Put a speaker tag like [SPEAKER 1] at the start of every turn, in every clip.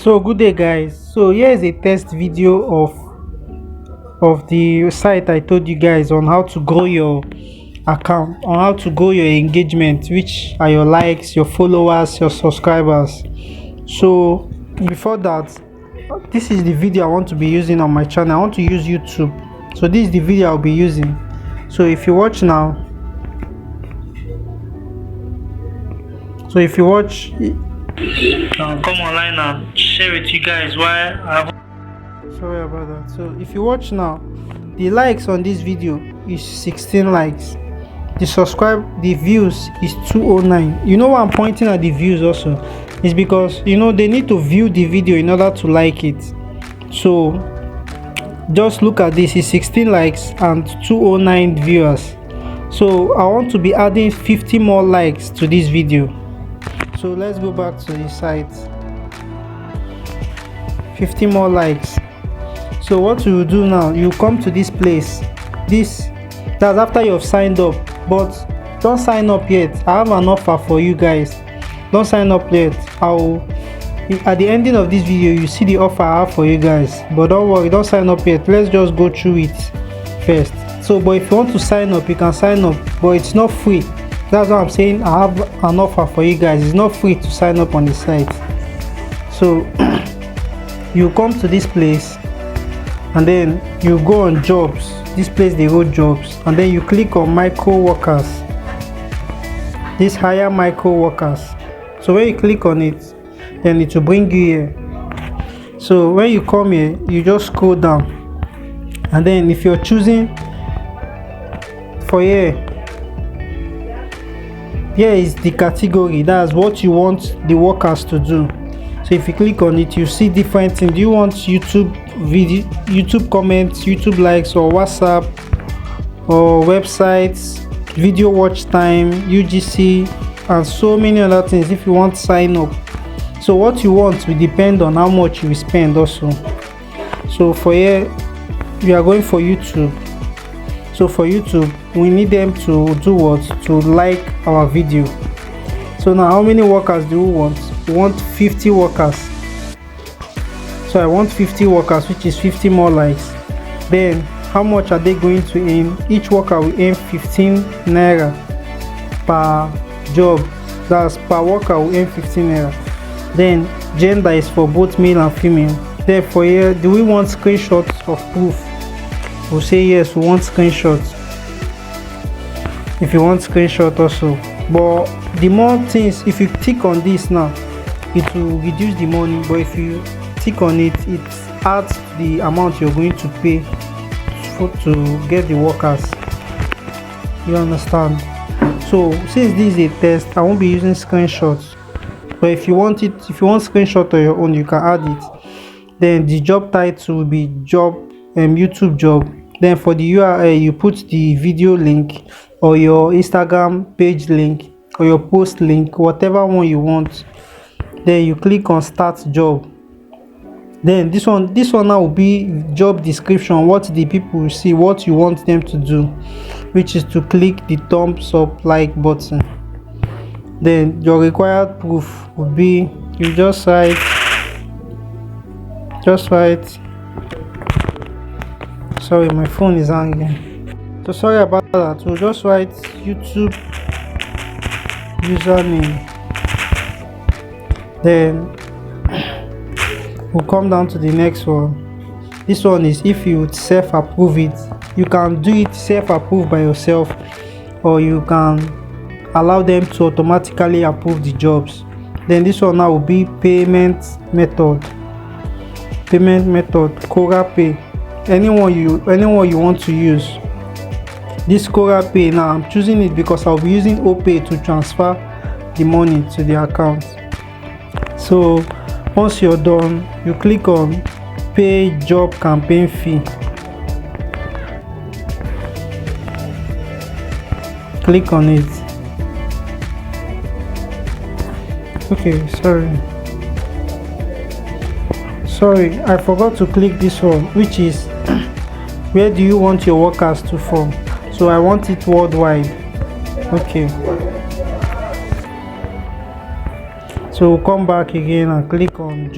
[SPEAKER 1] So good day guys. So here is a test video of the site I told you guys on how to grow your account, on how to grow your engagement, which are your likes, your followers, your subscribers. So before that, this is the video I want to be using on my channel. I want to use YouTube. So this is the video I'll be using. So if you watch now, so if you watch now, come online and share with you guys why I have. Sorry about that. So if you watch now, the likes on this video is 16 likes. The views is 209. You know why I'm pointing at the views also? Is because they need to view the video in order to like it. So just look at this, it's 16 likes and 209 viewers. So I want to be adding 50 more likes to this video. So let's go back to the site. 50 more likes. So what you will do now, you come to this place. That's after you have signed up, but don't sign up yet. I have an offer for you guys. Don't sign up yet. At the ending of this video, you see the offer I have for you guys, but don't worry, don't sign up yet. Let's just go through it first. So but if you want to sign up, you can sign up, but it's not free. That's what I'm saying. I have an offer for you guys. It's not free to sign up on the site. So you come to this place and then you go on jobs. This place they wrote jobs, and then you click on micro workers. This hire micro workers. So when you click on it, then it will bring you here. So when you come here, you just scroll down, and then if you're choosing for here is the category. That's what you want the workers to do. So if you click on it, you see different things. Do you want YouTube video, YouTube comments, YouTube likes, or WhatsApp, or websites, video watch time, UGC, and so many other things if you want to sign up. So what you want will depend on how much you spend also. So for here, we are going for YouTube. So for YouTube, we need them to do what? To like our video. So now how many workers do we want? We want 50 workers. So I want 50 workers, which is 50 more likes. Then how much are they going to earn? Each worker will earn 15 naira per job. That's per worker will earn 15 naira. Then gender is for both male and female. Then for here, do we want screenshots of proof? We'll say yes, we want screenshots. If you want screenshot also. But the more things, if you tick on this now, it will reduce the money. But if you tick on it, it adds the amount you're going to pay to get the workers. You understand? So since this is a test, I won't be using screenshots. But if you want screenshot on your own, you can add it. Then the job title will be YouTube job. Then for the URL, you put the video link or your Instagram page link or your post link, whatever one you want. Then you click on start job. Then this one now will be job description, what the people will see, what you want them to do, which is to click the thumbs up like button. Then your required proof will be, you just write sorry, my phone is hanging, so sorry about that. We'll just write YouTube username. Then we'll come down to the next one. This one is if you self-approve it. You can do it self-approve by yourself, or you can allow them to automatically approve the jobs. Then this one now will be payment method, Cora Pay. Anyone you want to use. This Cora Pay, now I'm choosing it because I'll be using OPay to transfer the money to the account. So once you're done, you click on pay job campaign fee. Click on it. Okay, sorry, I forgot to click this one, which is where do you want your workers to form. So I want it worldwide. Okay, so So we'll come back again and click on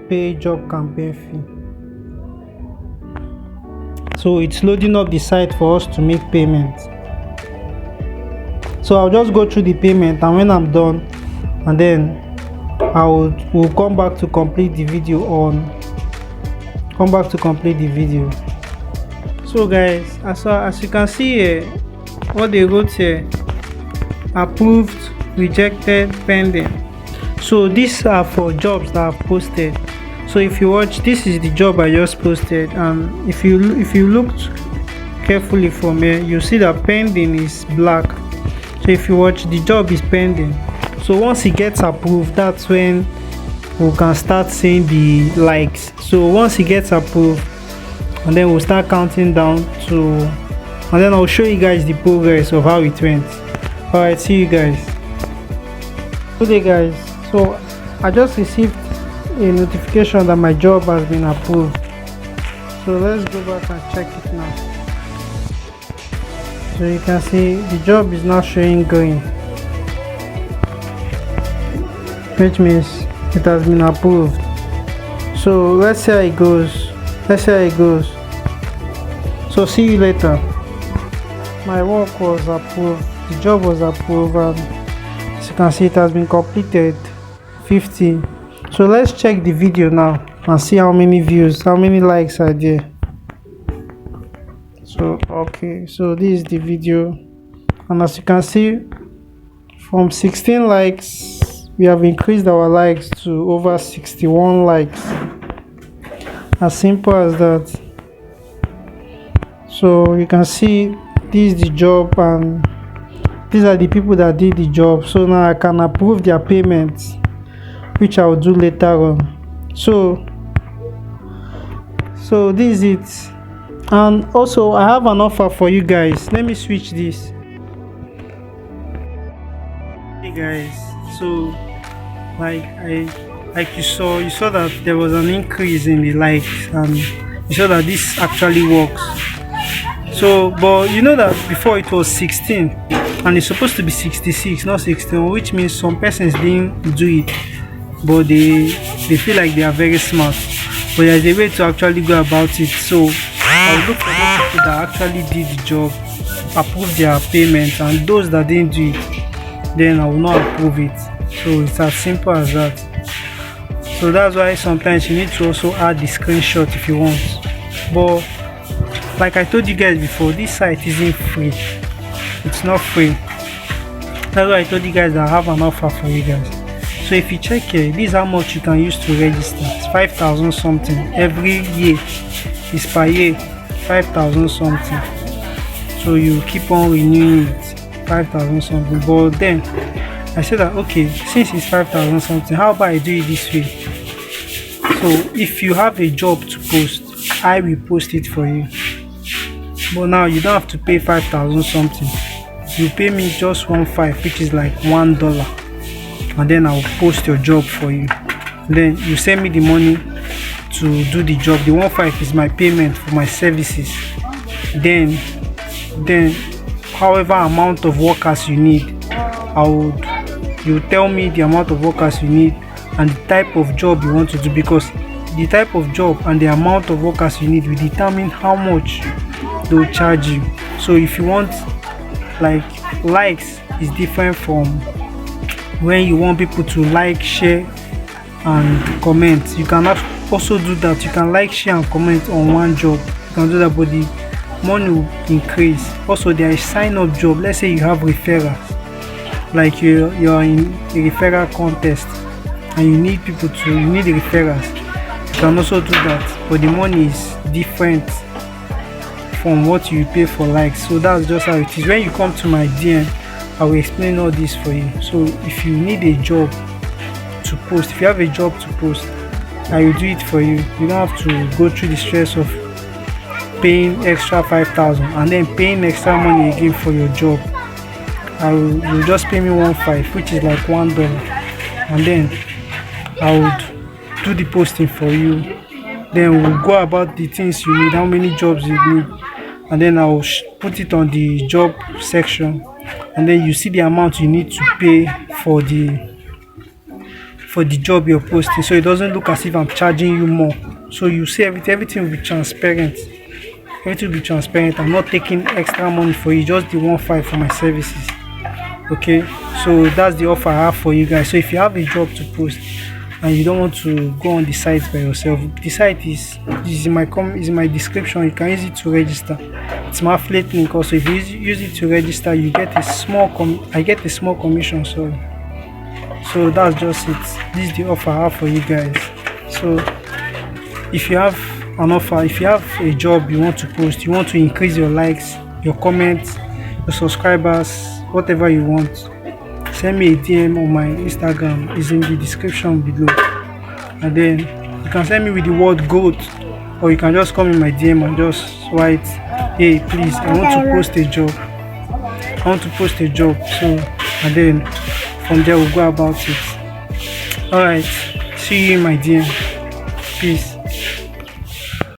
[SPEAKER 1] pay job campaign fee. So it's loading up the site for us to make payment. So I'll just go through the payment, and when I'm done, and then we'll come back to complete the video. So guys, as you can see here, what they wrote here: approved, rejected, pending. So these are for jobs that I've posted. So if you watch, this is the job I just posted, and if you looked carefully from here, you see that pending is black. So if you watch, the job is pending. So once it gets approved, that's when we can start seeing the likes. So once it gets approved, and then we'll start counting down and then I'll show you guys the progress of how it went. Alright, see you guys. Today guys, so I just received a notification that my job has been approved. So let's go back and check it now. So you can see the job is now showing green, which means it has been approved. So let's see how it goes. So see you later. My work was approved, the job was approved, and as you can see, it has been completed 50. So let's check the video now and see how many views, how many likes are there. So okay, so this is the video, and as you can see, from 16 likes we have increased our likes to over 61 likes. As simple as that. So you can see this is the job, and these are the people that did the job. So now I can approve their payments, which I will do later on. So this is it. And also I have an offer for you guys. Let me switch this. Hey guys, so like you saw that there was an increase in the likes, and you saw that this actually works. So but you know that before it was 16 and it's supposed to be 66, not 16, which means some persons didn't do it, but they feel like they are very smart, but there's a way to actually go about it. So I'll look for those people that actually did the job, approve their payments, and those that didn't do it, then I will not approve it. So it's as simple as that. So that's why sometimes you need to also add the screenshot if you want. But like I told you guys before, this site isn't free. It's not free. That's why I told you guys that I have an offer for you guys. So if you check here, this is how much you can use to register. It's 5,000 something every year. It's per year, 5,000 something. So you keep on renewing it, 5,000 something. But then I said that okay, since it's 5,000 something, how about I do it this way? So if you have a job to post, I will post it for you. But now you don't have to pay 5,000 something. You pay me just 1.5, which is like $1, and then I'll post your job for you. Then you send me the money to do the job. The 1.5 is my payment for my services. Then however amount of workers you need, you tell me the amount of workers you need and the type of job you want to do, because the type of job and the amount of workers you need will determine how much they'll charge you. So if you want, like, likes is different from when you want people to like, share and comment. You can also do that. You can like, share and comment on one job. You can do that, but the money will increase. Also there is sign up job. Let's say you have referrals, like you're in a referral contest and you need referrals. You can also do that, but the money is different from what you pay for likes. So that's just how it is. When you come to my DM, I will explain all this for you. So if you need a job to post, if you have a job to post, I will do it for you. You don't have to go through the stress of paying extra 5,000 and then paying extra money again for your job. You just pay me 1.5, which is like $1, and then I would do the posting for you. Then we'll go about the things you need, how many jobs you need, and then I'll put it on the job section, and then you see the amount you need to pay for for the job you're posting, so it doesn't look as if I'm charging you more. So you see everything will be transparent. Everything will be transparent. I'm not taking extra money for you, just the 1.5 for my services. Okay, so that's the offer I have for you guys. So if you have a job to post and you don't want to go on the site by yourself, the site is in my description. You can use it to register. It's my affiliate link. Also, if you use it to register, you get a small I get a small commission. So that's just it. This is the offer I have for you guys. So if you have an offer, if you have a job you want to post, you want to increase your likes, your comments, your subscribers, whatever you want, send me a DM on my Instagram. Is in the description below, and then you can send me with the word goat, or you can just come in my DM and just write, hey please, I want to post a job, so, and then from there we'll go about it. All right, see you in my DM. Peace.